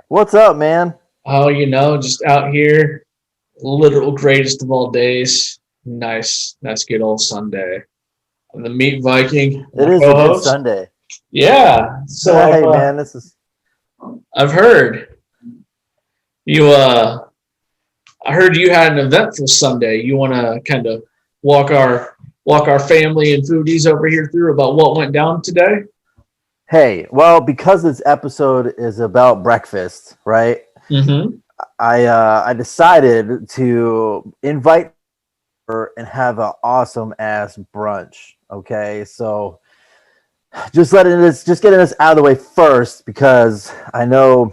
What's up, man? Oh, just out here, literal greatest of all days. Nice, good old Sunday. I'm the Meat Viking, It my is a good co-host. Sunday. Yeah, so Hey, man, this is I've heard you. I heard you had an eventful Sunday. You want to kind of walk our walk our family and foodies over here through about what went down today. hey. Well, because this episode is about breakfast, right? Mm-hmm. I decided to invite her and have an awesome ass brunch. Okay, so just getting this out of the way first because I know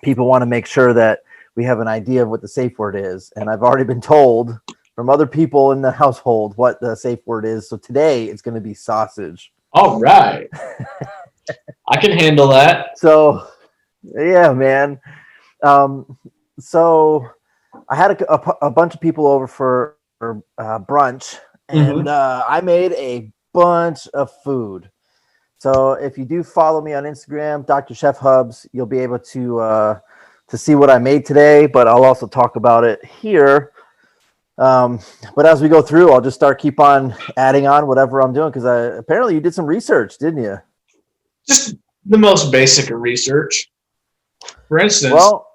people want to make sure that we have an idea of what the safe word is, and I've already been told from other people in the household what the safe word is. So today it's going to be sausage. All right, I can handle that. So yeah, man. Um, so I had a bunch of people over for brunch, and Mm-hmm. I made a bunch of food. So if you do follow me on Instagram, Dr. Chef Hubs, you'll be able to see what I made today. But I'll also talk about it here. But as we go through, I'll just keep on adding on whatever I'm doing because apparently you did some research, didn't you? Just the most basic of research. For instance, Well,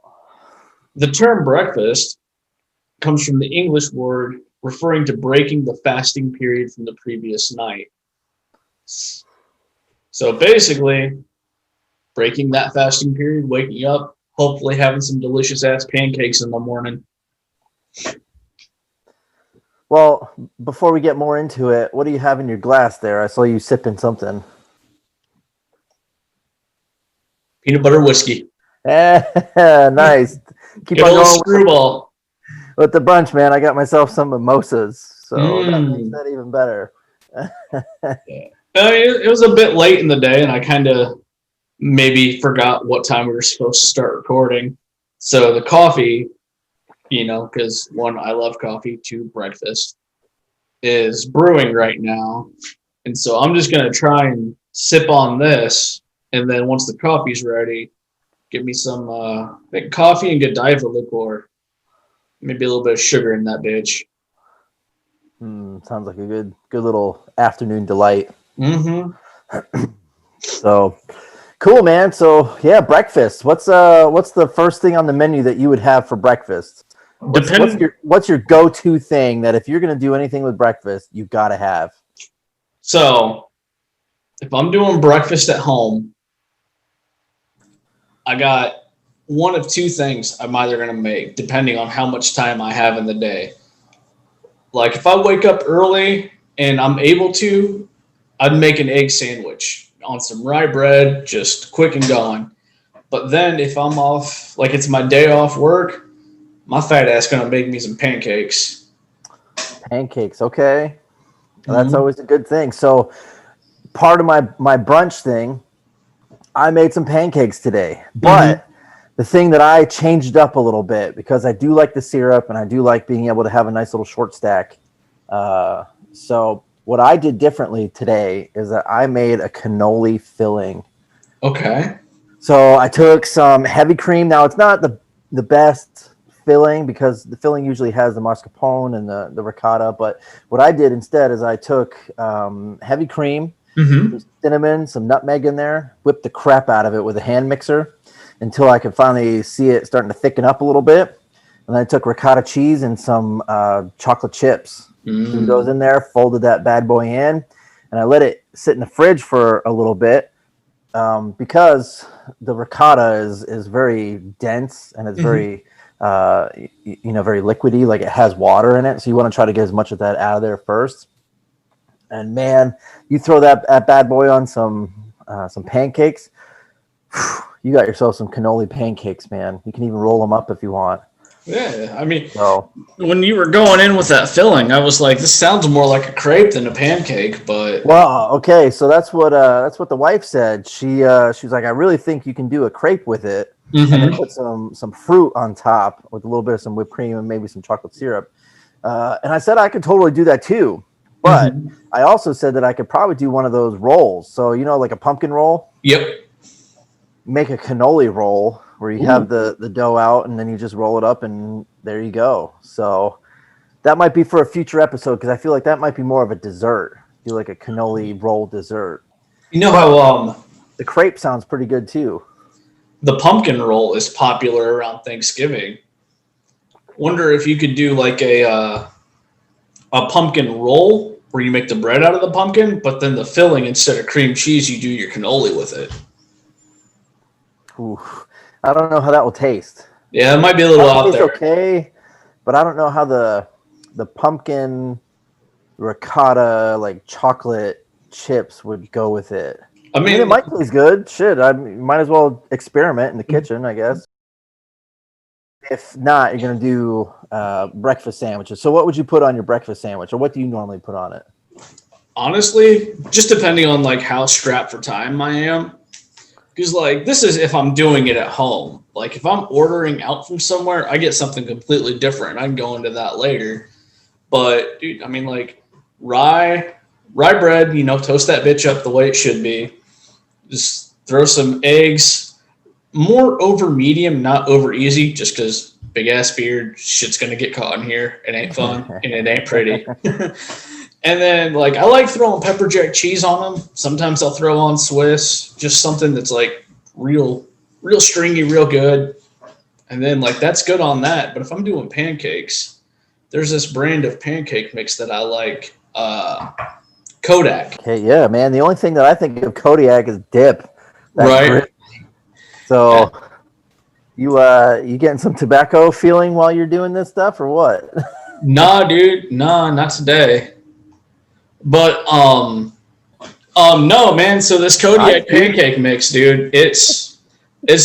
the term breakfast comes from the English word referring to breaking the fasting period from the previous night. So basically, breaking that fasting period, waking up, hopefully having some delicious ass pancakes in the morning. Well, before we get more into it, what do you have in your glass there? I saw you sipping something. Peanut butter whiskey. Nice. Keep Good on old going screwball. with the brunch, man. I got myself some mimosas, so that makes Mmm. that even better. Yeah. It was a bit late in the day, and I kind of maybe forgot what time we were supposed to start recording. So the coffee, because one, I love coffee, two, breakfast, is brewing right now. And so I'm just going to try and sip on this. And then once the coffee's ready, give me some I think coffee and Godiva liqueur. Maybe a little bit of sugar in that bitch. Sounds like a good little afternoon delight. Mm-hmm. So cool, man. So yeah, breakfast. What's the first thing on the menu that you would have for breakfast? Depend. What's your go to thing that if you're gonna do anything with breakfast, you gotta have? So if I'm doing breakfast at home, I got one of two things I'm either going to make, depending on how much time I have in the day. Like if I wake up early and I'm able to, I'd make an egg sandwich on some rye bread, just quick and going. But then if I'm off, like it's my day off work, my fat ass gonna make me some pancakes. Pancakes. Okay, that's Mm-hmm. always a good thing. So part of my brunch thing, I made some pancakes today, Mm-hmm. but the thing that I changed up a little bit because I do like the syrup and I do like being able to have a nice little short stack. So what I did differently today is that I made a cannoli filling. Okay. So I took some heavy cream. Now it's not the best filling because the filling usually has the mascarpone and the ricotta. But what I did instead is I took heavy cream, Mm-hmm. some cinnamon, some nutmeg in there, whipped the crap out of it with a hand mixer until I could finally see it starting to thicken up a little bit. And then I took ricotta cheese and some chocolate chips, threw those Mm. in there, folded that bad boy in, and I let it sit in the fridge for a little bit because the ricotta is very dense and it's Mm-hmm. very very liquidy, like it has water in it. So you want to try to get as much of that out of there first. And man, you throw that bad boy on some pancakes. You got yourself some cannoli pancakes, man. You can even roll them up if you want. Yeah, I mean, So, when you were going in with that filling, I was like, this sounds more like a crepe than a pancake, but well, okay. So that's what the wife said. She was like, I really think you can do a crepe with it, and then mm-hmm. put some fruit on top with a little bit of some whipped cream and maybe some chocolate syrup. And I said I could totally do that too, but Mm-hmm. I also said that I could probably do one of those rolls. So like a pumpkin roll. Yep. make a cannoli roll where you have the dough out and then you just roll it up and there you go. So that might be for a future episode because I feel like that might be more of a dessert. Do like a cannoli roll dessert. You know how the crepe sounds pretty good too. The pumpkin roll is popular around Thanksgiving. Wonder if you could do like a pumpkin roll where you make the bread out of the pumpkin, but then the filling, instead of cream cheese, you do your cannoli with it. Ooh, I don't know how that will taste. Yeah, it might be a little out there. Okay, but I don't know how the pumpkin ricotta like chocolate chips would go with it. I mean, it might taste good. Shit, I might as well experiment in the kitchen, I guess. If not, you're gonna do breakfast sandwiches. So, what would you put on your breakfast sandwich, or what do you normally put on it? Honestly, just depending on like how strapped for time I am. Because like this is if I'm doing it at home. Like if I'm ordering out from somewhere, I get something completely different. I can go into that later. But dude, I mean like rye bread, you know, toast that bitch up the way it should be. Just throw some eggs, more over medium, not over easy, just because big ass beard, shit's gonna get caught in here. It ain't fun and it ain't pretty. And then like I like throwing pepper jack cheese on them. Sometimes I'll throw on Swiss, just something that's like real stringy, real good. And then like that's good on that. But if I'm doing pancakes, there's this brand of pancake mix that I like, Kodak. Okay, yeah, man. The only thing that I think of Kodiak is dip. Right. Grit. So you getting some tobacco feeling while you're doing this stuff or what? Nah, dude. Nah, not today. But no, man. So this Kodiak pancake mix, dude, it's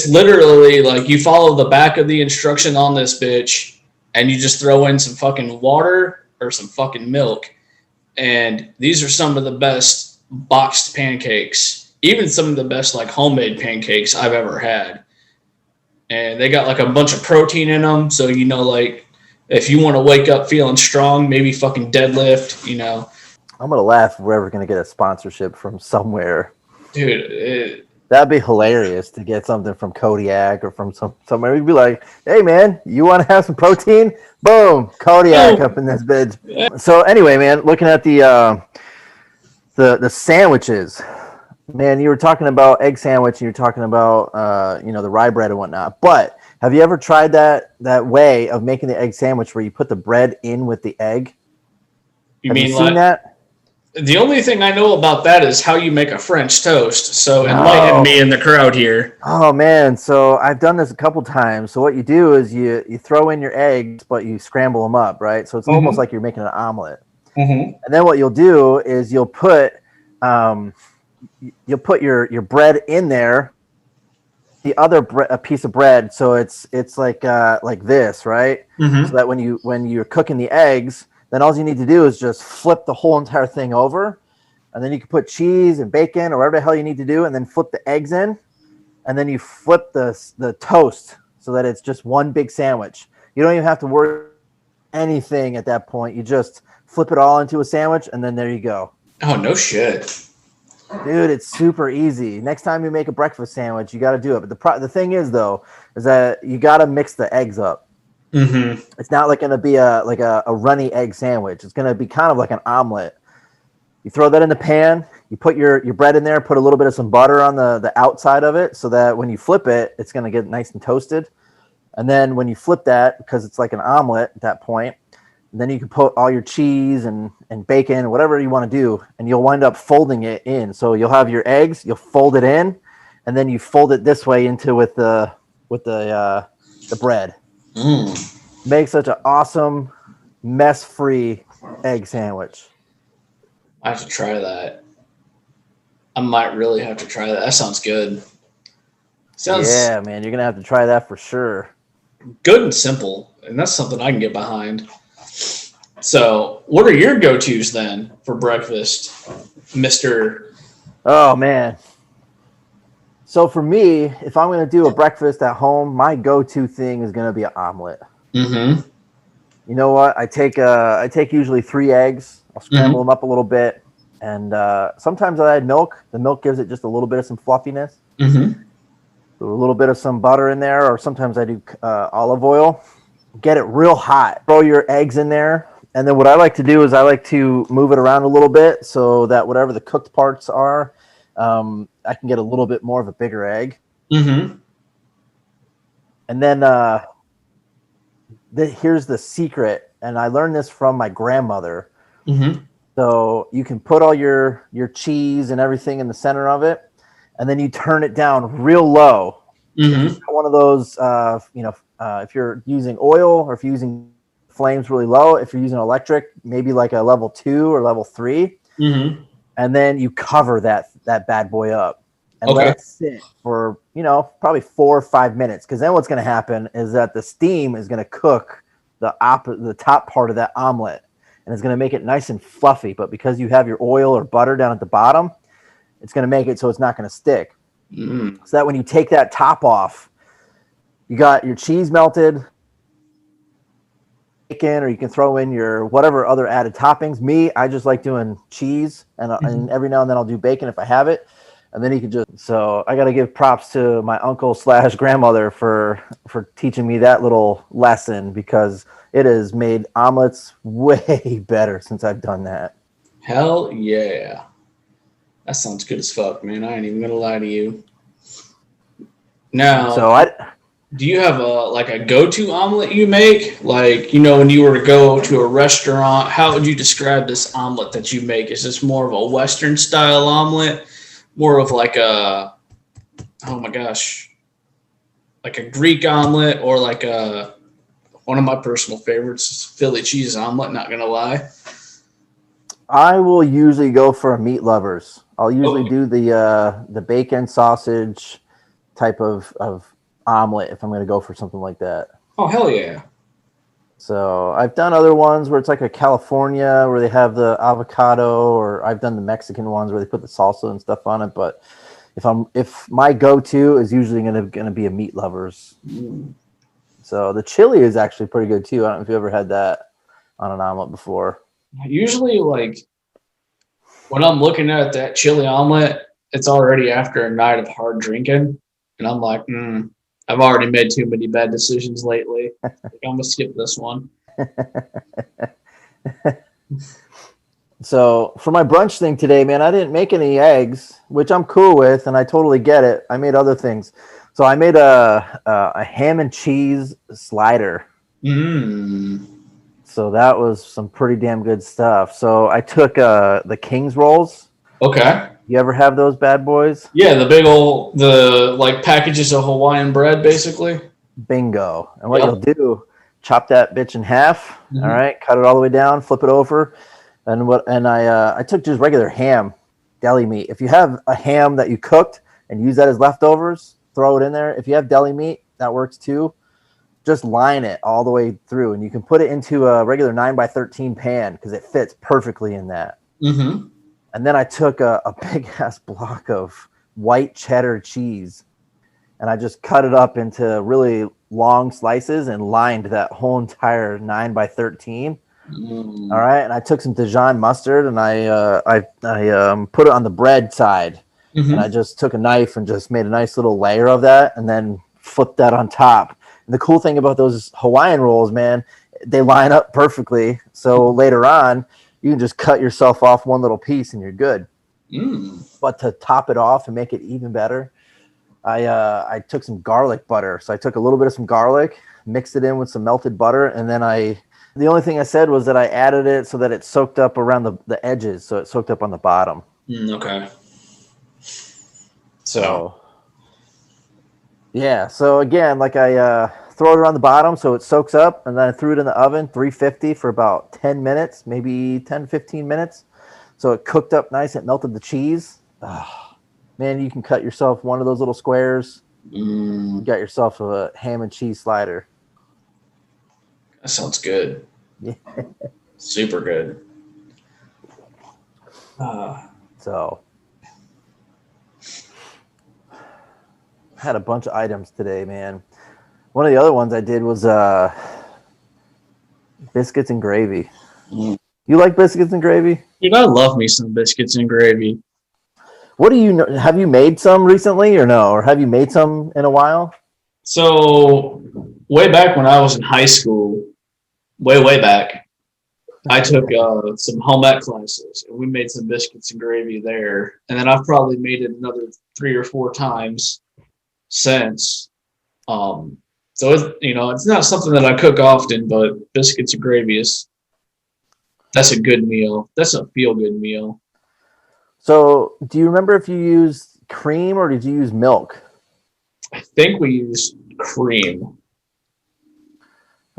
literally like you follow the back of the instruction on this bitch and you just throw in some fucking water or some fucking milk. And these are some of the best boxed pancakes, even some of the best like homemade pancakes I've ever had. And they got like a bunch of protein in them. So, you know, like if you want to wake up feeling strong, maybe fucking deadlift, you know. I'm going to laugh if we're ever going to get a sponsorship from somewhere. Dude, that'd be hilarious to get something from Kodiak or from somewhere. We'd be like, hey, man, you want to have some protein? Boom, Kodiak up in this bitch. Yeah. So anyway, man, looking at the sandwiches, man, you were talking about egg sandwich and you're talking about, the rye bread and whatnot. But have you ever tried that way of making the egg sandwich where you put the bread in with the egg? Have you seen that? The only thing I know about that is how you make a French toast. So enlighten me in the crowd here. Oh, man. So I've done this a couple times. So what you do is you throw in your eggs, but you scramble them up, right? So it's almost like you're making an omelet. And then what you'll do is you'll put your bread in there, the other a piece of bread. So it's like this, right? So that when you're cooking the eggs, then all you need to do is just flip the whole entire thing over, and then you can put cheese and bacon or whatever the hell you need to do, and then flip the eggs in, and then you flip the toast so that it's just one big sandwich. You don't even have to worry anything at that point. You just flip it all into a sandwich, and then there you go. Oh, no shit. Dude, it's super easy. Next time you make a breakfast sandwich, you got to do it. But the thing is, though, is that you got to mix the eggs up. It's not like going to be a runny egg sandwich. It's going to be kind of like an omelet. You throw that in the pan. You put your bread in there. Put a little bit of some butter on the outside of it so that when you flip it, it's going to get nice and toasted. And then when you flip that, because it's like an omelet at that point, then you can put all your cheese and bacon, whatever you want to do, and you'll wind up folding it in. So you'll have your eggs, you'll fold it in, and then you fold it this way into with the bread. Makes such an awesome, mess-free egg sandwich. I have to try that. I might really have to try that. That sounds good. Yeah, man, you're gonna have to try that for sure. Good and simple, and that's something I can get behind. So, what are your go-tos then for breakfast, Mr. Oh, man. So for me, if I'm going to do a breakfast at home, my go-to thing is going to be an omelet. You know what? I take usually 3 eggs. I'll scramble them up a little bit. And sometimes I add milk. The milk gives it just a little bit of some fluffiness. a little bit of some butter in there, or sometimes I do olive oil. Get it real hot. Throw your eggs in there. And then what I like to do is I like to move it around a little bit so that whatever the cooked parts are, I can get a little bit more of a bigger egg. Mm-hmm. And then here's the secret, and I learned this from my grandmother. Mm-hmm. So you can put all your cheese and everything in the center of it, and then you turn it down real low. Mm-hmm. One of those, if you're using oil or if you're using flames really low, if you're using electric, maybe like a level 2 or level 3, Mm-hmm. and then you cover that bad boy up and let Okay. it sit for probably 4 or 5 minutes. Because then what's going to happen is that the steam is going to cook the top part of that omelet, and it's going to make it nice and fluffy. But because you have your oil or butter down at the bottom, it's going to make it so it's not going to stick. Mm. So that when you take that top off, you got your cheese melted, bacon, or you can throw in your whatever other added toppings. Me, I just like doing cheese, and every now and then I'll do bacon if I have it. And then you can so I got to give props to my uncle / grandmother for teaching me that little lesson, because it has made omelets way better since I've done that. Hell yeah. That sounds good as fuck, man. I ain't even gonna lie to you. Now, So do you have a go-to omelet you make? Like, when you were to go to a restaurant, how would you describe this omelet that you make? Is this more of a Western style omelet? More of like a, oh my gosh, like a Greek omelet, or like one of my personal favorites is Philly cheese omelet, not gonna lie. I will usually go for a meat lovers. I'll usually Okay. do the bacon sausage type of omelet if I'm going to go for something like that. Oh, hell yeah. So I've done other ones where it's like a California where they have the avocado, or I've done the Mexican ones where they put the salsa and stuff on it. But if my go-to is usually going to be a meat lovers. Mm. So the chili is actually pretty good too. I don't know if you ever had that on an omelet before. Usually, like, when I'm looking at that chili omelet, it's already after a night of hard drinking. And I'm like, I've already made too many bad decisions lately. Like, I'm going to skip this one. So for my brunch thing today, man, I didn't make any eggs, which I'm cool with, and I totally get it. I made other things. So I made a ham and cheese slider. Mm. So that was some pretty damn good stuff. So I took the King's rolls. Okay. You ever have those bad boys? Yeah, the big old, like packages of Hawaiian bread, basically. Bingo. And what Yep. you'll do, chop that bitch in half. Mhm. All right, cut it all the way down, flip it over. And I took just regular ham, deli meat. If you have a ham that you cooked and use that as leftovers, throw it in there. If you have deli meat, that works too. Just line it all the way through, and you can put it into a regular 9x13 pan because it fits perfectly in that. Mm-hmm. And then I took a big ass block of white cheddar cheese, and I just cut it up into really long slices and lined that whole entire 9x13. Mm. All right, and I took some Dijon mustard, and I put it on the bread side, Mm-hmm. and I just took a knife and just made a nice little layer of that, and then flipped that on top. And the cool thing about those Hawaiian rolls, man, they line up perfectly. So later on, you can just cut yourself off one little piece, and you're good. Mm. But to top it off and make it even better, I took some garlic butter. So I took a little bit of some garlic, mixed it in with some melted butter, and then the only thing I said was that I added it so that it soaked up around the edges, so it soaked up on the bottom. Okay. So yeah. So again, like I throw it around the bottom so it soaks up, and then I threw it in the oven, 350 for about 10 minutes, maybe 10, 15 minutes. So it cooked up nice. It melted the cheese. Oh, man, you can cut yourself one of those little squares. You got yourself a ham and cheese slider. That sounds good. Yeah. Super good. So I had a bunch of items today, man. One of the other ones I did was biscuits and gravy. You like biscuits and gravy? Dude, I love me some biscuits and gravy. What do you know? Have you made some recently or no? Or have you made some in a while? So way back when I was in high school, way back, I took some home ec classes, and we made some biscuits and gravy there. And then I've probably made it another 3 or 4 times since. So it's not something that I cook often, but biscuits and gravy that's a good meal. That's a feel good meal. So, do you remember if you used cream or did you use milk? I think we used cream.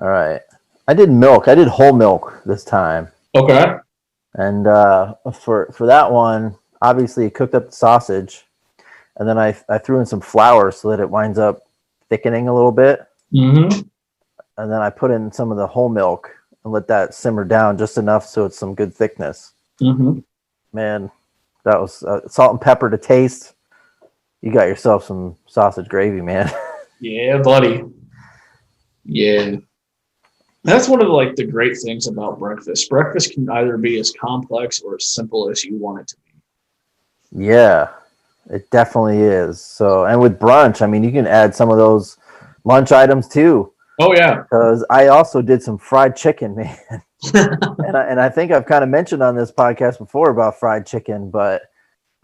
All right. I did milk. I did whole milk this time. Okay. And for that one, obviously, it cooked up the sausage. And then I threw in some flour so that it winds up thickening a little bit. Mm-hmm. And then I put in some of the whole milk and let that simmer down just enough so it's some good thickness. Mm-hmm. Man, that was salt and pepper to taste. You got yourself some sausage gravy, man. Yeah, buddy. Yeah. That's one of the great things about breakfast. Breakfast can either be as complex or as simple as you want it to be. Yeah, it definitely is. So, and with brunch, I mean, you can add some of those lunch items too. Oh yeah. Because I also did some fried chicken, man. and I think I've kind of mentioned on this podcast before about fried chicken, but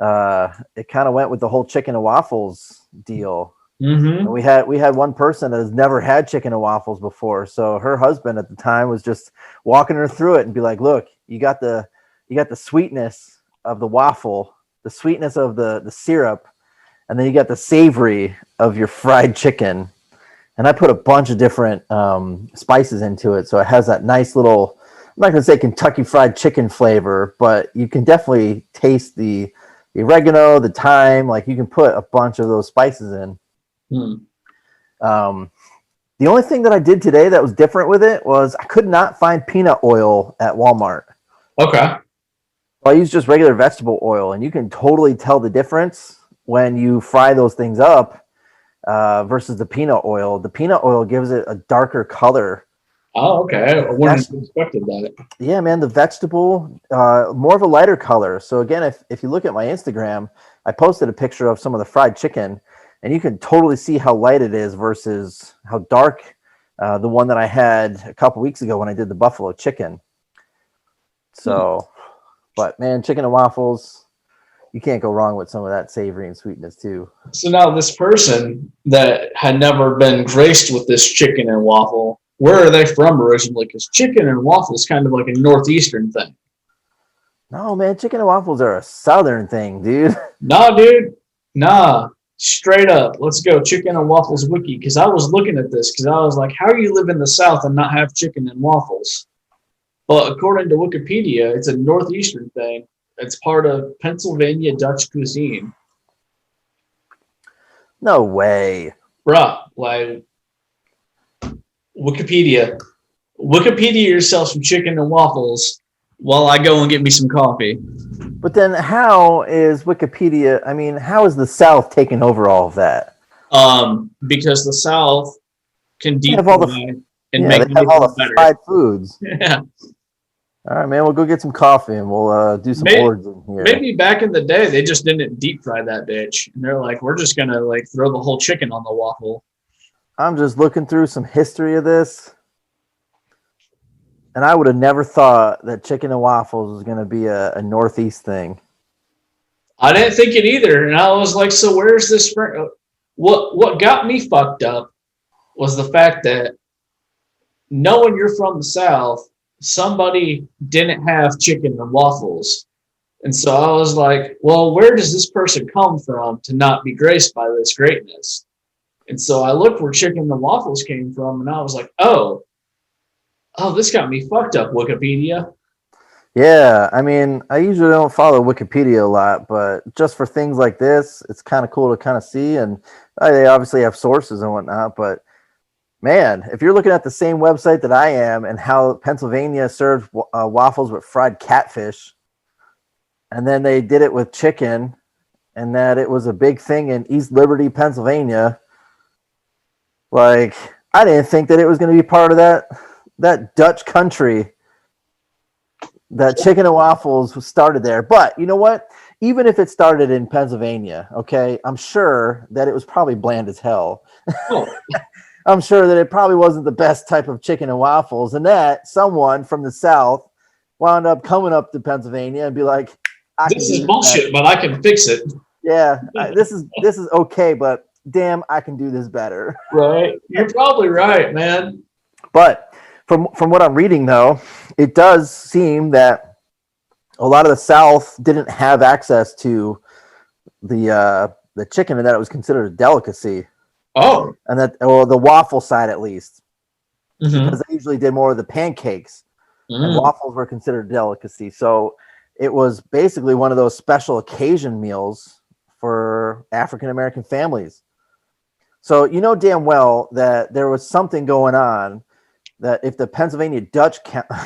it kind of went with the whole chicken and waffles deal. Mm-hmm. And we had one person that has never had chicken and waffles before, so her husband at the time was just walking her through it and be like, "Look, you got the sweetness of the waffle, the sweetness of the syrup, and then you got the savory of your fried chicken." And I put a bunch of different spices into it, so it has that nice little, I'm not going to say Kentucky Fried Chicken flavor, but you can definitely taste the oregano, the thyme. Like, you can put a bunch of those spices in. The only thing that I did today that was different with it was I could not find peanut oil at Walmart. Okay. So I used just regular vegetable oil, and you can totally tell the difference when you fry those things up versus the peanut oil. The peanut oil gives it a darker color. Oh, okay. I wouldn't have expected that. Yeah, man, the vegetable, more of a lighter color. So again, if you look at my Instagram, I posted a picture of some of the fried chicken, and you can totally see how light it is versus how dark the one that I had a couple weeks ago when I did the buffalo chicken. So, but man, chicken and waffles, you can't go wrong with some of that savory and sweetness too. So now this person that had never been graced with this chicken and waffle, where are they from originally? Because chicken and waffle is kind of like a northeastern thing. No, man, chicken and waffles are a southern thing, dude. Nah, dude. Nah. Straight up. Let's go. Chicken and waffles wiki. Because I was looking at this because I was like, how do you live in the South and not have chicken and waffles? But according to Wikipedia, it's a northeastern thing. It's part of Pennsylvania Dutch cuisine. No way. Bruh, like Wikipedia yourself some chicken and waffles while I go and get me some coffee. But then how is Wikipedia, I mean, how is the South taking over all of that? Because the South can deep have all the make they have all the better. fried foods. Yeah. All right, man, we'll go get some coffee and we'll do some origin here. Maybe back in the day they just didn't deep fry that bitch. And they're like, we're just gonna throw the whole chicken on the waffle. I'm just looking through some history of this. And I would have never thought that chicken and waffles was going to be a Northeast thing. I didn't think it either. And I was like, so where's this? What got me fucked up was the fact that knowing you're from the South, somebody didn't have chicken and waffles. And so I was like, well, where does this person come from to not be graced by this greatness? And so I looked where chicken and waffles came from, and I was like, oh, this got me fucked up, Wikipedia. Yeah, I mean, I usually don't follow Wikipedia a lot, but just for things like this, it's kind of cool to kind of see. And they obviously have sources and whatnot, but man, if you're looking at the same website that I am and how Pennsylvania served waffles with fried catfish, and then they did it with chicken, and that it was a big thing in East Liberty, Pennsylvania, like, I didn't think that it was going to be part of that Dutch country, that chicken and waffles was started there. But you know what? even if it started in Pennsylvania, okay, I'm sure that it was probably bland as hell. Oh, I'm sure that it probably wasn't the best type of chicken and waffles, and that someone from the South wound up coming up to Pennsylvania and be like, I can this do is this bullshit, better. but I can fix it. Yeah, this is okay, but damn, I can do this better. Right? You're probably right, man. But from what I'm reading, though, it does seem that a lot of the South didn't have access to the chicken, and that it was considered a delicacy, Oh. and that, or the waffle side at least, Mm-hmm. because they usually did more of the pancakes, and Mm. waffles were considered a delicacy. So it was basically one of those special occasion meals for African American families. So you know damn well that there was something going on, that if the Pennsylvania Dutch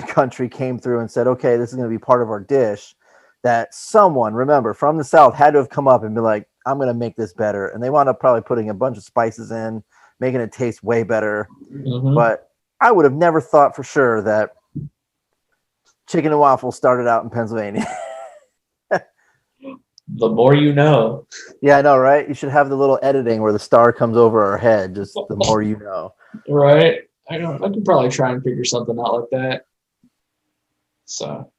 country came through and said, okay, this is going to be part of our dish, that someone, remember, from the South had to have come up and be like, I'm going to make this better. And they wound up probably putting a bunch of spices in, making it taste way better. Mm-hmm. But I would have never thought for sure that chicken and waffles started out in Pennsylvania. The more you know. Yeah, I know, right? You should have the little editing where the star comes over our head, just the more you know. Right? I could probably try and figure something out like that. So.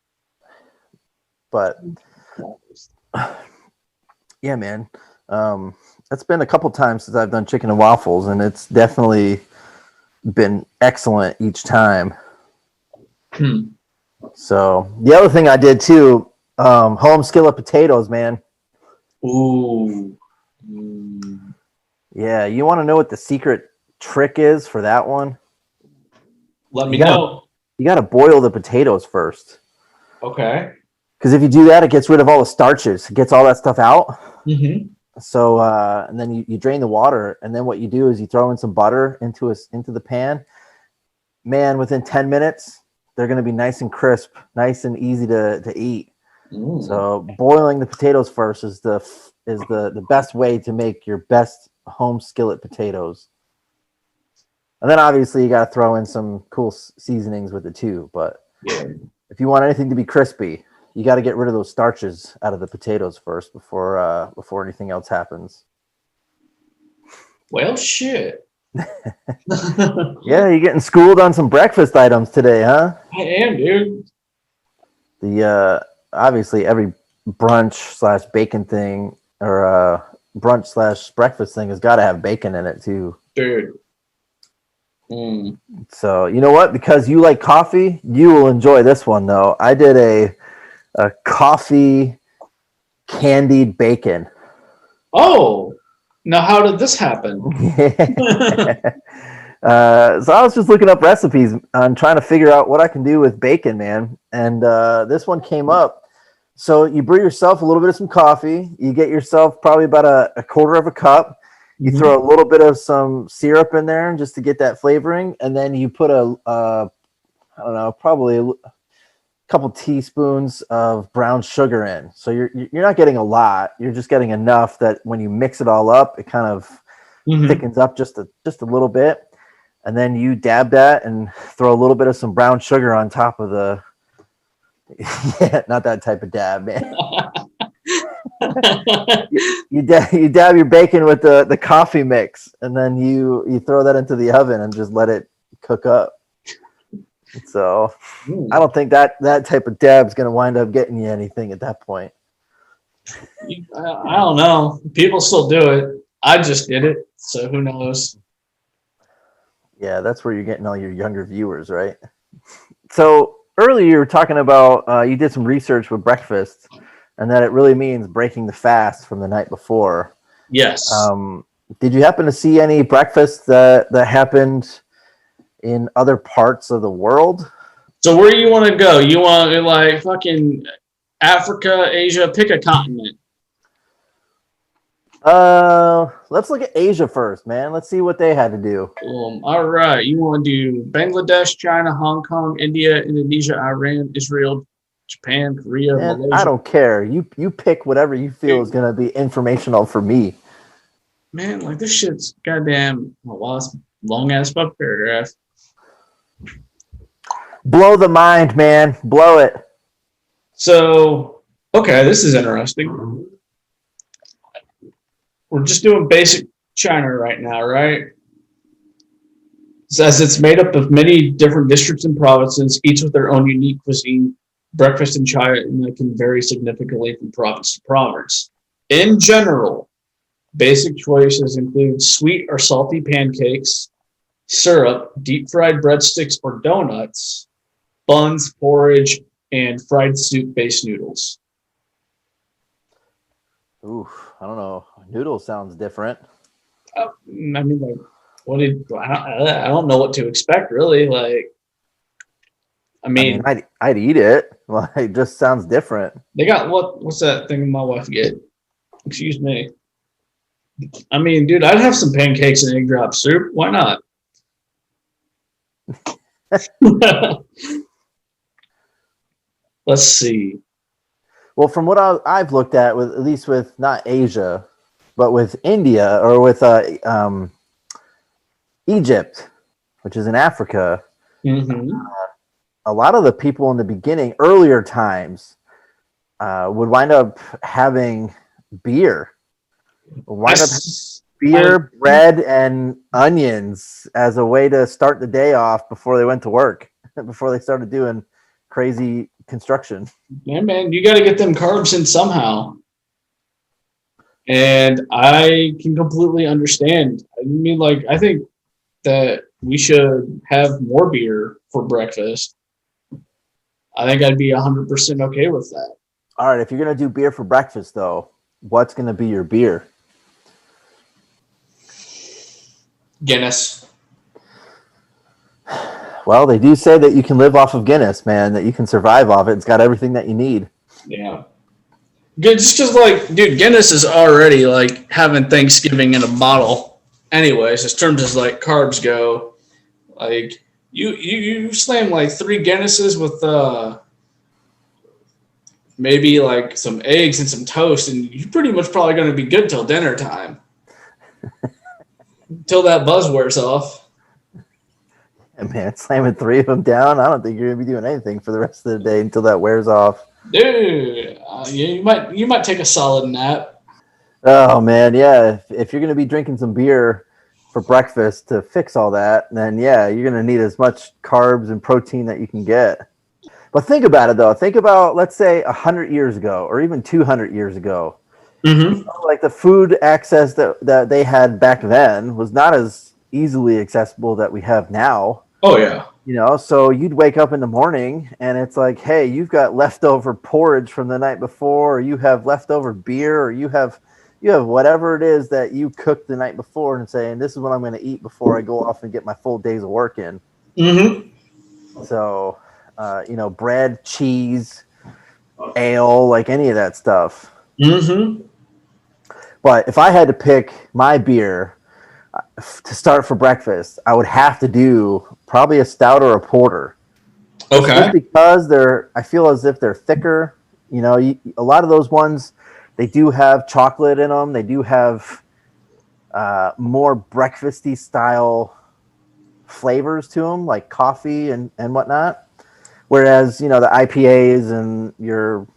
But yeah, man. That's been a couple times since I've done chicken and waffles, and it's definitely been excellent each time. So the other thing I did too, home skillet potatoes, man. Ooh. Yeah, you want to know what the secret trick is for that one? Let me know. You got to boil the potatoes first. Okay. Because if you do that, it gets rid of all the starches. It gets all that stuff out. Mm-hmm. So and then you drain the water, and then what you do is you throw in some butter into the pan. Man, within 10 minutes, they're going to be nice and crisp, nice and easy to eat. So boiling the potatoes first is the best way to make your best home skillet potatoes. And then obviously you got to throw in some cool seasonings with it too. But if you want anything to be crispy, you got to get rid of those starches out of the potatoes first before anything else happens. Well, shit. Yeah, you're getting schooled on some breakfast items today, huh? I am, dude. The obviously every brunch / bacon thing, or brunch / breakfast thing has got to have bacon in it too. Dude. So you know what? Because you like coffee, you will enjoy this one though. I did a coffee candied bacon. Oh, now how did this happen? So I was just looking up recipes and trying to figure out what I can do with bacon, man. And this one came up. So you brew yourself a little bit of some coffee. You get yourself probably about a quarter of a cup. You throw a little bit of some syrup in there just to get that flavoring. And then you put I don't know, probably a couple teaspoons of brown sugar in. So you're not getting a lot. You're just getting enough that when you mix it all up, it kind of thickens up just a little bit. And then you dab that and throw a little bit of some brown sugar on top of the. Yeah, not that type of dab, man. you dab your bacon with the coffee mix, and then you throw that into the oven and just let it cook up. So I don't think that type of dab is going to wind up getting you anything at that point. I don't know. People still do it. I just did it, so who knows? Yeah, that's where you're getting all your younger viewers, right? So earlier you were talking about you did some research with breakfast, and that it really means breaking the fast from the night before. Yes. Did you happen to see any breakfast that happened in other parts of the world? So where do you want to go? You want to like fucking Africa, Asia? Pick a continent. Let's look at Asia first, man. Let's see what they had to do. All right. You want to do Bangladesh, China, Hong Kong, India, Indonesia, Iran, Israel, Japan, Korea, Man, Malaysia. I don't care. You pick whatever you feel is going to be informational for me. Man, like this shit's goddamn long ass fuck paragraph. Blow the mind, man. Blow it. So Okay, this is interesting. We're just doing basic China right now, right? It says it's made up of many different districts and provinces, each with their own unique cuisine. Breakfast in China can vary significantly from province to province. In general, basic choices include sweet or salty pancakes, syrup, deep-fried breadsticks or donuts, buns, porridge, and fried soup-based noodles. Ooh, I don't know. Noodle sounds different. I mean, like, I don't know what to expect, really. Like, I mean, I'd eat it. Well, it just sounds different. they got what's that thing my wife get? Excuse me. I mean, dude, I'd have some pancakes and egg drop soup. Why not? Let's see. Well, from what I've looked at, with at least with not Asia, but with India or with Egypt, which is in Africa, a lot of the people in the beginning, earlier times, would wind up having beer. Bread, and onions as a way to start the day off before they went to work, before they started doing crazy construction. Yeah, man, you got to get them carbs in somehow. And I can completely understand. I mean, like, I think that we should have more beer for breakfast. I think I'd be 100% okay with that. All right, if you're going to do beer for breakfast, though, what's going to be your beer? Guinness. Well, they do say that you can live off of Guinness, man, that you can survive off it. It's got everything that you need. Yeah. Just because, like, dude, Guinness is already, like, having Thanksgiving in a bottle. Anyways, as terms as, like, carbs go, like, you slam, like, 3 Guinnesses with, maybe, like, some eggs and some toast, and you're pretty much probably going to be good till dinner time. Until that buzz wears off. Yeah, man, slamming 3 of them down, I don't think you're going to be doing anything for the rest of the day until that wears off. Dude, you might take a solid nap. Oh, man, yeah. If you're going to be drinking some beer for breakfast to fix all that, then, yeah, you're going to need as much carbs and protein that you can get. But think about it, though. Think about, let's say, 100 years ago or even 200 years ago. Like the food access that they had back then was not as easily accessible that we have now. Oh yeah. You know, so you'd wake up in the morning and it's like, hey, you've got leftover porridge from the night before, or you have leftover beer, or you have whatever it is that you cooked the night before, and saying, this is what I'm going to eat before I go off and get my full days of work in. So, bread, cheese, ale, like any of that stuff. But if I had to pick my beer to start for breakfast, I would have to do probably a stout or a porter. Okay. Just because I feel as if they're thicker. You know, a lot of those ones, they do have chocolate in them. They do have more breakfasty style flavors to them, like coffee and whatnot. Whereas, the IPAs and your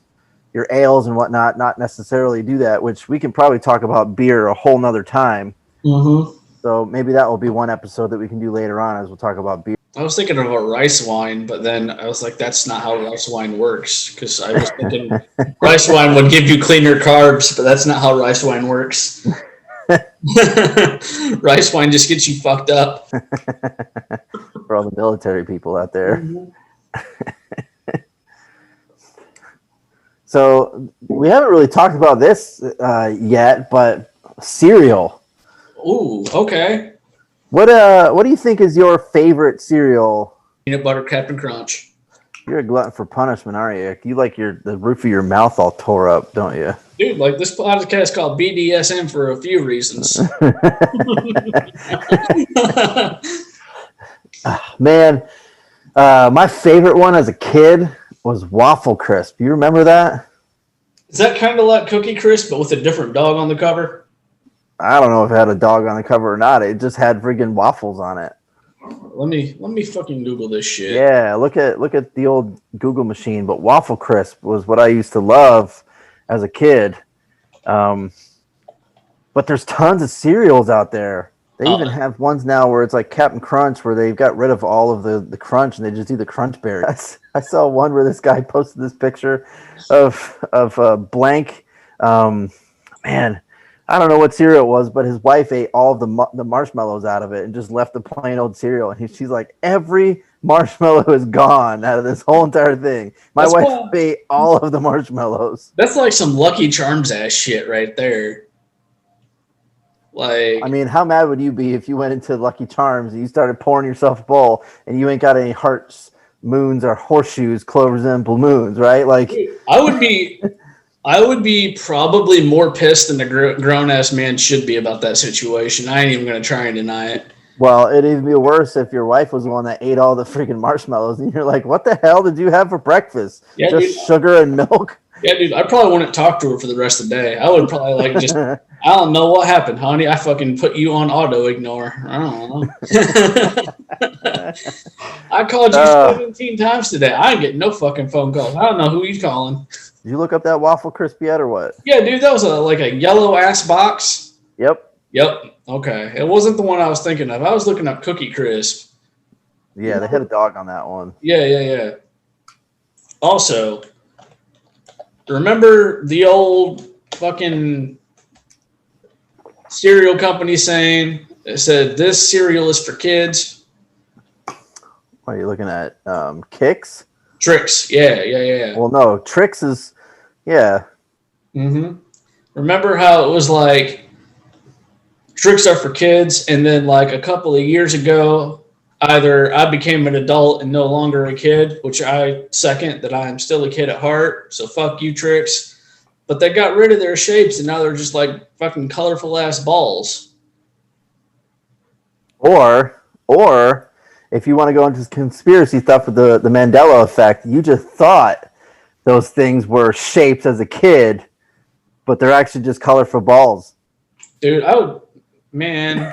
ales and whatnot not necessarily do that, which we can probably talk about beer a whole nother time. So maybe that will be one episode that we can do later on, as we'll talk about beer. I was thinking of a rice wine, but then I was like, that's not how rice wine works, because I was thinking rice wine would give you cleaner carbs, but that's not how rice wine works. Rice wine just gets you fucked up. For all the military people out there. So we haven't really talked about this yet, but cereal. Ooh, okay. What do you think is your favorite cereal? Peanut butter Captain Crunch. You're a glutton for punishment, aren't you? You like the roof of your mouth all tore up, don't you? Dude, like, this podcast called BDSM for a few reasons. Man, my favorite one as a kid was Waffle Crisp. You remember that? Is that kind of like Cookie Crisp, but with a different dog on the cover? I don't know if it had a dog on the cover or not. It just had friggin' waffles on it. Let me fucking Google this shit. Yeah, look at the old Google machine. But Waffle Crisp was what I used to love as a kid. But there's tons of cereals out there. They even have ones now where it's like Captain Crunch, where they've got rid of all of the crunch and they just do the crunch berries. I saw one where this guy posted this picture of blank. Man, I don't know what cereal it was, but his wife ate all of the marshmallows out of it and just left the plain old cereal. And she's like, every marshmallow is gone out of this whole entire thing. My wife ate all of the marshmallows. That's like some Lucky Charms ass shit right there. Like, I mean, how mad would you be if you went into Lucky Charms and you started pouring yourself a bowl and you ain't got any hearts, moons, or horseshoes, clovers, and balloons, right? Like, I would be probably more pissed than a grown ass man should be about that situation. I ain't even gonna try and deny it. Well, it'd even be worse if your wife was the one that ate all the freaking marshmallows and you're like, what the hell did you have for breakfast? Yeah, just dude. Sugar and milk? Yeah, dude, I probably wouldn't talk to her for the rest of the day. I would probably like just, I don't know what happened, honey. I fucking put you on auto ignore. I don't know. I called you 17 times today. I ain't getting no fucking phone calls. I don't know who he's calling. Did you look up that waffle crisp yet or what? Yeah, dude, that was like a yellow ass box. Yep. Okay. It wasn't the one I was thinking of. I was looking up Cookie Crisp. Yeah, they had a dog on that one. Yeah. Also, remember the old fucking cereal company saying, it said, this cereal is for kids? What are you looking at? Kix? Trix. Yeah. Well, no, Trix is, yeah. Mm-hmm. Remember how it was like, Tricks are for kids, and then like a couple of years ago, either I became an adult and no longer a kid, which I second that I am still a kid at heart, so fuck you, Tricks. But they got rid of their shapes, and now they're just like fucking colorful ass balls. Or if you want to go into conspiracy stuff with the Mandela effect, you just thought those things were shapes as a kid, but they're actually just colorful balls. Dude, man,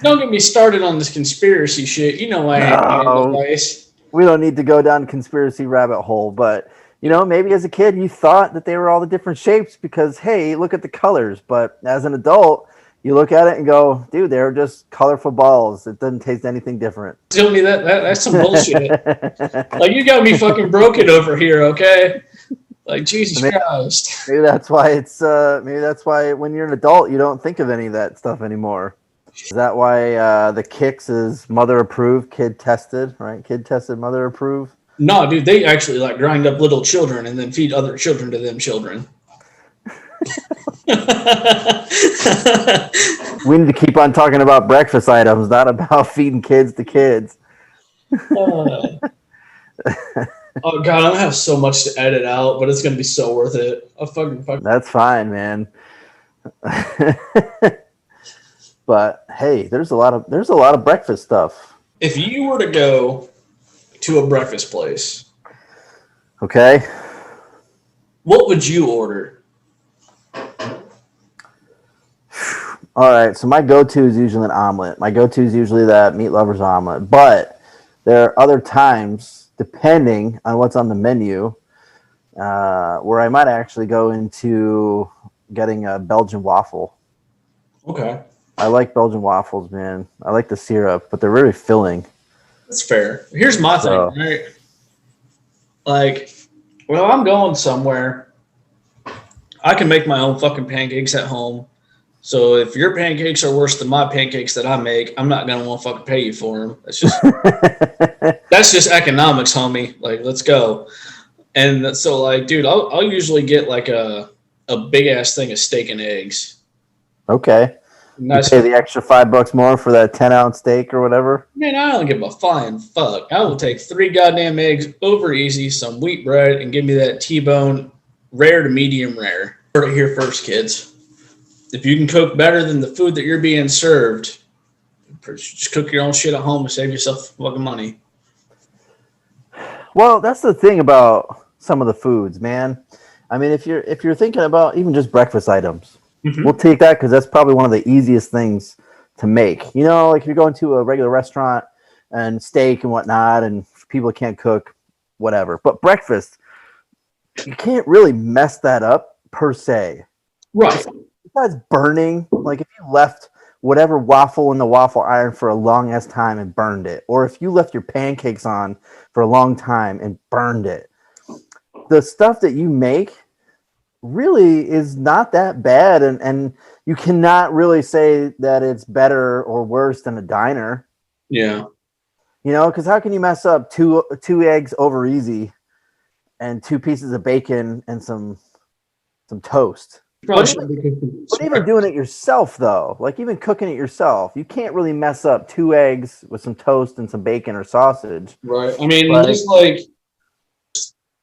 don't get me started on this conspiracy shit. You know I ain't advice. We don't need to go down conspiracy rabbit hole, but maybe as a kid you thought that they were all the different shapes because hey, look at the colors. But as an adult, you look at it and go, dude, they're just colorful balls. It doesn't taste anything different. Tell me that's some bullshit. Like you got me fucking broken over here, okay? Like Jesus Christ. Maybe that's why when you're an adult you don't think of any of that stuff anymore. Is that why the Kix is mother approved, kid tested, right? Kid tested, mother approved? No, dude, they actually like grind up little children and then feed other children to them children. We need to keep on talking about breakfast items, not about feeding kids to kids. Oh God, I'm gonna have so much to edit out, but it's gonna be so worth it. That's fine, man. But hey, there's a lot of breakfast stuff. If you were to go to a breakfast place, okay, what would you order? All right, so my go-to is usually an omelet. My go-to is usually that meat lover's omelet, but there are other times, depending on what's on the menu, where I might actually go into getting a Belgian waffle. Okay. I like Belgian waffles, man. I like the syrup, but they're really filling. That's fair. Here's my thing, right? Like, well, I'm going somewhere. I can make my own fucking pancakes at home. So if your pancakes are worse than my pancakes that I make, I'm not gonna want to fucking pay you for them. That's just economics, homie. Like, let's go. And so, like, dude, I'll usually get like a big ass thing of steak and eggs. Okay. You pay the extra $5 more for that 10-ounce steak or whatever? Man, I don't give a flying fuck. I will take 3 goddamn eggs over easy, some wheat bread, and give me that T-bone rare to medium rare. Heard it here first, kids. If you can cook better than the food that you're being served, just cook your own shit at home and save yourself fucking money. Well, that's the thing about some of the foods, man. I mean, if you're thinking about even just breakfast items, we'll take that because that's probably one of the easiest things to make. Like if you're going to a regular restaurant and steak and whatnot, and people can't cook, whatever. But breakfast, you can't really mess that up per se. Right. Besides burning, like if you left whatever waffle in the waffle iron for a long ass time and burned it, or if you left your pancakes on for a long time and burned it, the stuff that you make really is not that bad, and you cannot really say that it's better or worse than a diner. Yeah. You know, because how can you mess up two eggs over easy and 2 pieces of bacon and some toast? But even doing it yourself, though, like even cooking it yourself, you can't really mess up 2 eggs with some toast and some bacon or sausage. Right. I mean, Like, just like,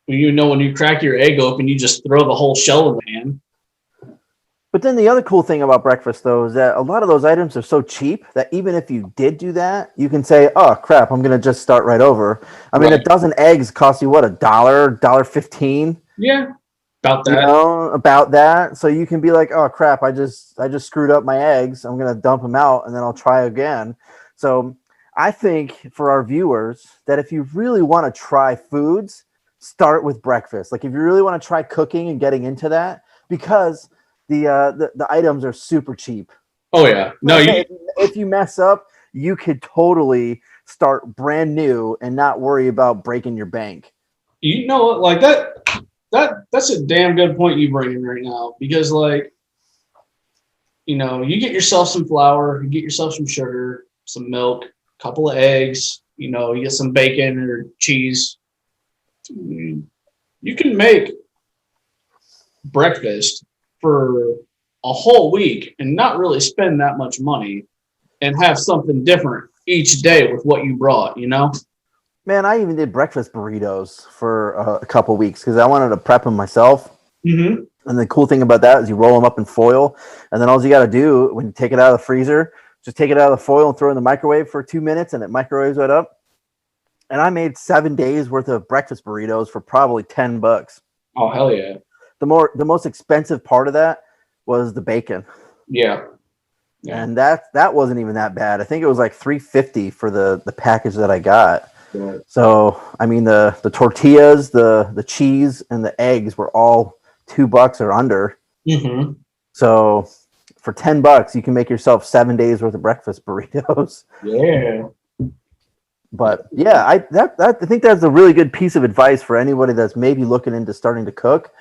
you know, when you crack your egg open, you just throw the whole shell in the pan. but then the other cool thing about breakfast, though, is that a lot of those items are so cheap that even if you did do that, you can say, "Oh crap, I'm gonna just start right over." I mean, Right. a dozen eggs cost you what, $1.15? Yeah. About You that. know, about that. So you can be like, "Oh crap, I just screwed up my eggs. I'm gonna dump them out and then I'll try again." So I think for our viewers that if you really want to try foods, start with breakfast. Like if you really want to try cooking and getting into that, because the items are super cheap. Oh yeah. No, If you mess up, you could totally start brand new and not worry about breaking your bank. you know what, like that's a damn good point you bring in right now, because like, you know, you get yourself some flour, you get yourself some sugar, some milk, a couple of eggs, you know, you get some bacon or cheese. You can make breakfast for a whole week and not really spend that much money and have something different each day with what you brought, you know? Man, I even did breakfast burritos for a couple weeks because I wanted to prep them myself. Mm-hmm. And the cool thing about that is you roll them up in foil, and then all you got to do when you take it out of the freezer, just take it out of the foil and throw it in the microwave for 2 minutes, and it microwaves right up. And I made 7 days worth of breakfast burritos for probably $10. Oh, hell yeah. The most expensive part of that was the bacon. Yeah. Yeah. And that wasn't even that bad. I think it was like $3.50 for the package that I got. Right. So I mean the tortillas, the cheese, and the eggs were all $2 or under. Mm-hmm. So for $10, you can make yourself 7 days worth of breakfast burritos. Yeah. But yeah, I think that's a really good piece of advice for anybody that's maybe looking into starting to cook.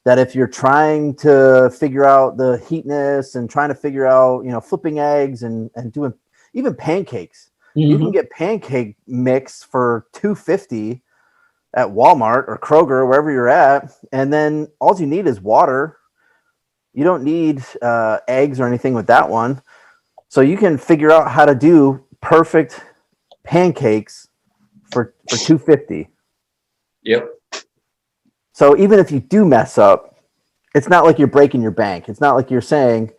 That if you're trying to figure out the heatness and trying to figure out, you know, flipping eggs and doing even pancakes, you can get pancake mix for $2.50 at Walmart or Kroger or wherever you're at, and then all you need is water. You don't need eggs or anything with that one, so you can figure out how to do perfect pancakes for $2.50. Yep. So even if you do mess up, it's not like you're breaking your bank. It's not like you're saying,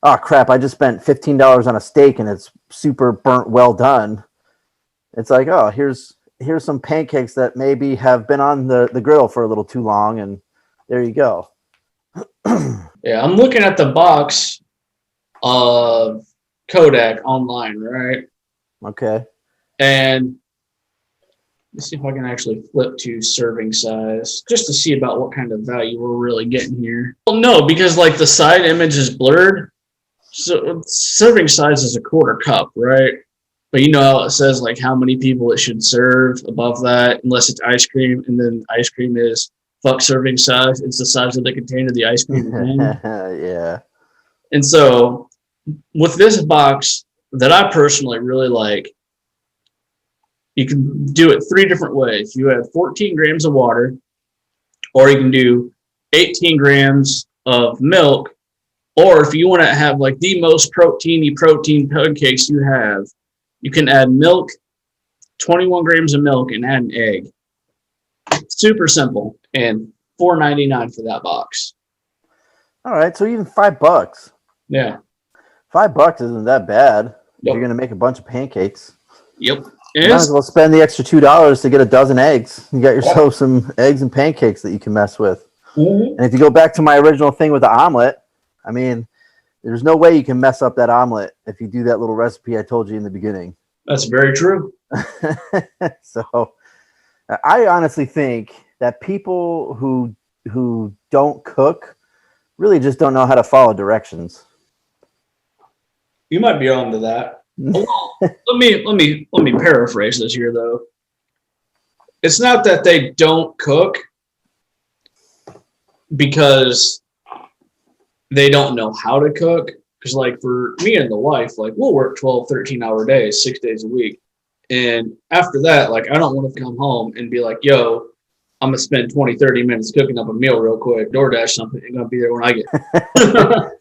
"Oh crap, I just spent $15 on a steak and it's super burnt well done." It's like, "Oh, here's some pancakes that maybe have been on the grill for a little too long, and there you go." Yeah, I'm looking at the box of Kodak online, right? Okay. And let's see if I can actually flip to serving size just to see about what kind of value we're really getting here. Well, no, because like the side image is blurred. So serving size is a quarter cup, right? But you know how it says like how many people it should serve above that, unless it's ice cream, and then ice cream is fuck serving size. It's the size of the container the ice cream is in. Yeah. And so with this box that I personally really like, you can do it 3 different ways. You have 14 grams of water, or you can do 18 grams of milk, or if you want to have like the most protein pancakes you have, you can add milk, 21 grams of milk, and add an egg. Super simple, and $4.99 for that box. All right, so even $5. Yeah. $5 isn't that bad if Yep. you're gonna make a bunch of pancakes. Yep. You might as well spend the extra $2 to get a dozen eggs. You got yourself some eggs and pancakes that you can mess with. Mm-hmm. And if you go back to my original thing with the omelet, I mean, there's no way you can mess up that omelet if you do that little recipe I told you in the beginning. That's very true. So I honestly think that people who who don't cook really just don't know how to follow directions. You might be on to that. Well, let me paraphrase this here though. It's not that they don't cook because they don't know how to cook. Because like for me and the wife, like we'll work 12, 13-hour days, 6 days a week. And after that, like I don't want to come home and be like, yo, I'm going to spend 20, 30 minutes cooking up a meal real quick. DoorDash something. It's going to be there when I get.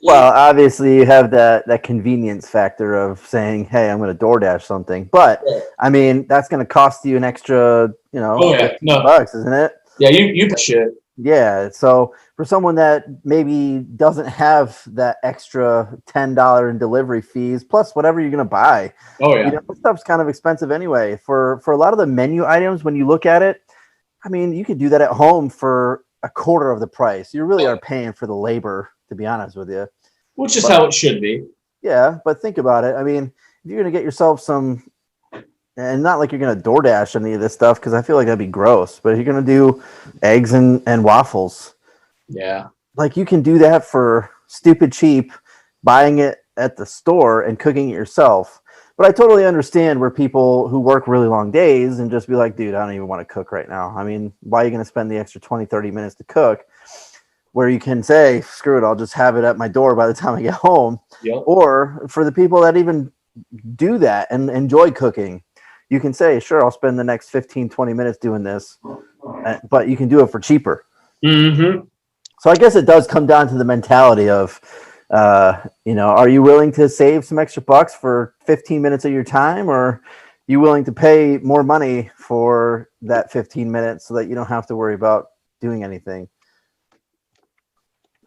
Well, obviously you have that convenience factor of saying, hey, I'm going to DoorDash something. But, I mean, that's going to cost you an extra, $15, isn't it? Yeah, you shit. Yeah. So for someone that maybe doesn't have that extra $10 in delivery fees, plus whatever you're going to buy. Oh, yeah. This stuff's kind of expensive anyway. For a lot of the menu items, when you look at it, I mean, you could do that at home for a quarter of the price. You really are paying for the labor, to be honest with you. Which is how it should be. Yeah, but think about it. I mean, if you're going to get yourself some, and not like you're going to DoorDash any of this stuff, because I feel like that'd be gross, but if you're going to do eggs and waffles, yeah, like you can do that for stupid cheap, buying it at the store and cooking it yourself. But I totally understand where people who work really long days and just be like, dude, I don't even want to cook right now. I mean, why are you going to spend the extra 20, 30 minutes to cook? Where you can say, screw it, I'll just have it at my door by the time I get home. Yep. Or for the people that even do that and enjoy cooking, you can say, sure, I'll spend the next 15, 20 minutes doing this, but you can do it for cheaper. Mm-hmm. So I guess it does come down to the mentality of, are you willing to save some extra bucks for 15 minutes of your time, or are you willing to pay more money for that 15 minutes so that you don't have to worry about doing anything?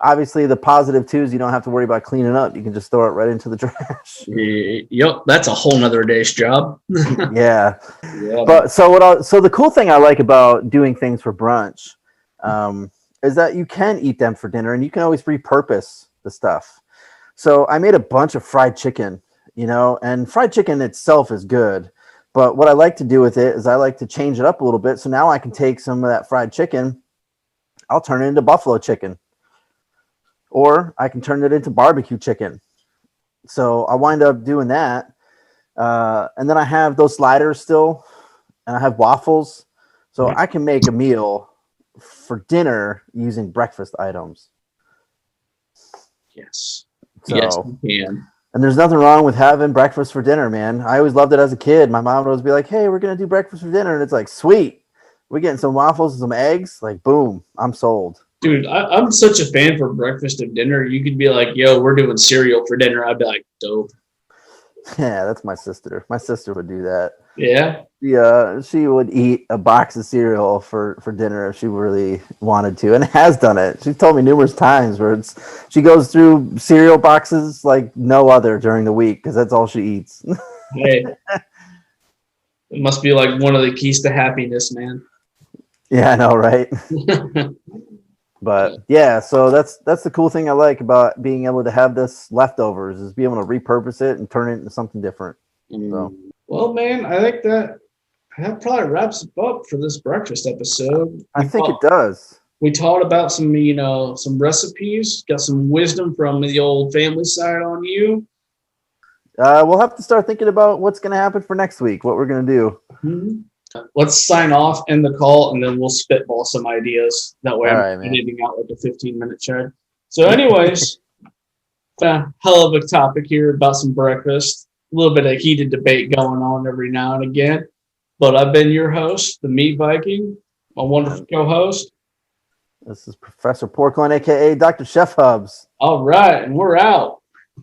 Obviously, the positive too is you don't have to worry about cleaning up. You can just throw it right into the trash. Yep, that's a whole nother day's job. Yeah. But so the cool thing I like about doing things for brunch is that you can eat them for dinner and you can always repurpose the stuff. So I made a bunch of fried chicken, and fried chicken itself is good. But what I like to do with it is I like to change it up a little bit. So now I can take some of that fried chicken, I'll turn it into buffalo chicken. Or I can turn it into barbecue chicken. So I wind up doing that. And then I have those sliders still, and I have waffles. So I can make a meal for dinner using breakfast items. Yes. So, yes, you can. And there's nothing wrong with having breakfast for dinner, man. I always loved it as a kid. My mom would always be like, hey, we're going to do breakfast for dinner. And it's like, sweet. We're getting some waffles and some eggs. Like, boom, I'm sold. Dude, I'm such a fan for breakfast and dinner. You could be like, yo, we're doing cereal for dinner. I'd be like, dope. Yeah, that's my sister. My sister would do that. Yeah? Yeah, she would eat a box of cereal for dinner if she really wanted to, and has done it. She's told me numerous times where she goes through cereal boxes like no other during the week because that's all she eats. Hey, it must be like one of the keys to happiness, man. Yeah, I know, right? But yeah, so that's the cool thing I like about being able to have this leftovers is be able to repurpose it and turn it into something different. So. Well, man, I think that probably wraps it up for this breakfast episode. I think it does. We talked about some, some recipes, got some wisdom from the old family side on you. We'll have to start thinking about what's going to happen for next week, what we're going to do. Mm-hmm. Let's sign off, end the call, and then we'll spitball some ideas. That way I'm editing out like a 15-minute chat. So anyways, a hell of a topic here about some breakfast. A little bit of heated debate going on every now and again. But I've been your host, the Meat Viking, my wonderful co-host. This is Professor Pork-Loin, a.k.a. Dr. Chef Hubs. All right, and we're out.